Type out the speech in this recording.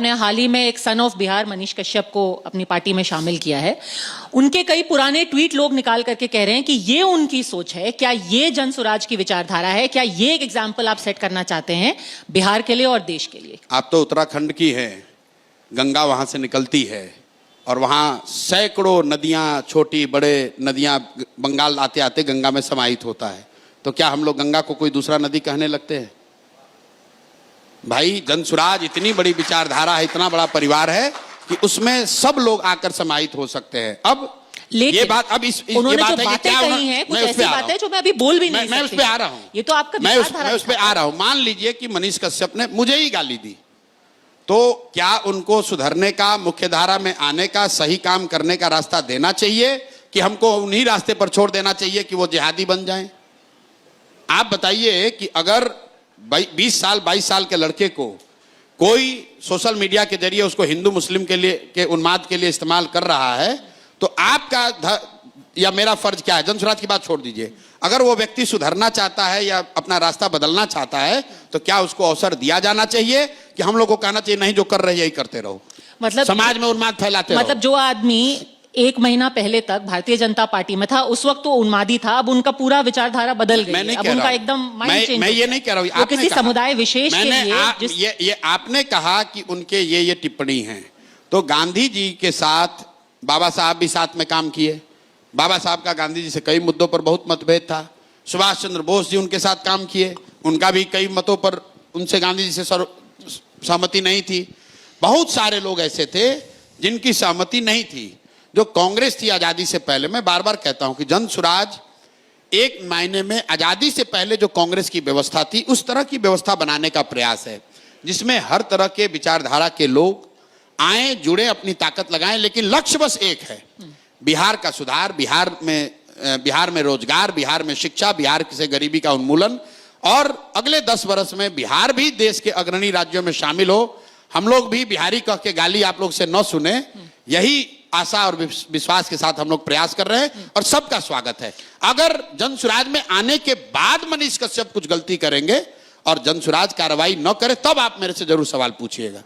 आपने हाल ही में एक सन ऑफ बिहार मनीष कश्यप को अपनी पार्टी में शामिल किया है। उनके कई पुराने ट्वीट लोग निकाल करके कह रहे हैं कि ये उनकी सोच है। क्या ये जन स्वराज की विचारधारा है? क्या ये एक एग्जाम्पल आप सेट करना चाहते हैं बिहार के लिए और देश के लिए? आप तो उत्तराखंड की हैं, गंगा वहां से निकलती है और वहां सैकड़ों नदियां, छोटी बड़े नदियां बंगाल आते आते गंगा में समाहित होता है। तो क्या हम लोग गंगा को कोई दूसरा नदी कहने लगते हैं? भाई, जनसुराज इतनी बड़ी विचारधारा है, इतना बड़ा परिवार है कि उसमें सब लोग आकर समाहित हो सकते हैं। अब ये बात, अब इस उन्होंने ये बात जो है कि बातें क्या कही हैं, कुछ ऐसी बातें जो मैं अभी बोल भी नहीं सकती। मैं उस पे आ रहा हूं। ये तो आपका मैं उस पे आ रहा हूं। मान लीजिए कि मनीष कश्यप ने मुझे ही गाली दी, तो क्या उनको सुधरने का, मुख्यधारा में आने का, सही काम करने का रास्ता देना चाहिए कि हमको उन्हीं रास्ते पर छोड़ देना चाहिए कि वो जिहादी बन जाएं? आप बताइए कि अगर 20 साल 22 साल के लड़के को कोई सोशल मीडिया के जरिए उसको हिंदू मुस्लिम के लिए के उन्माद के लिए इस्तेमाल कर रहा है, तो आपका या मेरा फर्ज क्या है? जनसुराज की बात छोड़ दीजिए, अगर वो व्यक्ति सुधरना चाहता है या अपना रास्ता बदलना चाहता है तो क्या उसको अवसर दिया जाना चाहिए कि हम लोग को कहना चाहिए नहीं, जो कर रहे हैं यही करते रहो, मतलब समाज में उन्माद फैलाते रहो? मतलब जो आदमी 1 महीना पहले तक भारतीय जनता पार्टी में था, उस वक्त तो उन्मादी था, अब उनका पूरा विचारधारा बदल गई है। अब उनका एकदम माइंड चेंज। मैं ये नहीं कह रहा हूँ, वो किसी समुदाय विशेष के लिए ये आपने कहा कि उनके ये टिप्पणी हैं, तो गांधी जी के साथ बाबा साहब भी साथ में काम किए। बाबा साहब का गांधी जी से कई मुद्दों पर बहुत मतभेद था। सुभाष चंद्र बोस जी उनके साथ काम किए, उनका भी कई मतों पर उनसे गांधी जी से सहमति नहीं थी। बहुत सारे लोग ऐसे थे जिनकी सहमति नहीं थी। जो कांग्रेस थी आजादी से पहले, मैं बार बार कहता हूं कि जनसुराज एक मायने में आजादी से पहले जो कांग्रेस की व्यवस्था थी उस तरह की व्यवस्था बनाने का प्रयास है, जिसमें हर तरह के विचारधारा के लोग आए, जुड़े, अपनी ताकत लगाएं, लेकिन लक्ष्य बस एक है, बिहार का सुधार, बिहार में रोजगार, बिहार में शिक्षा, बिहार से गरीबी का उन्मूलन, और अगले 10 वर्ष में बिहार भी देश के अग्रणी राज्यों में शामिल हो। हम लोग भी बिहारी कह के गाली आप लोग से न सुने, यही आशा और विश्वास के साथ हम लोग प्रयास कर रहे हैं और सबका स्वागत है। अगर जनसुराज में आने के बाद मनीष कश्यप कुछ गलती करेंगे और जनसुराज कार्रवाई न करे, तब आप मेरे से जरूर सवाल पूछिएगा।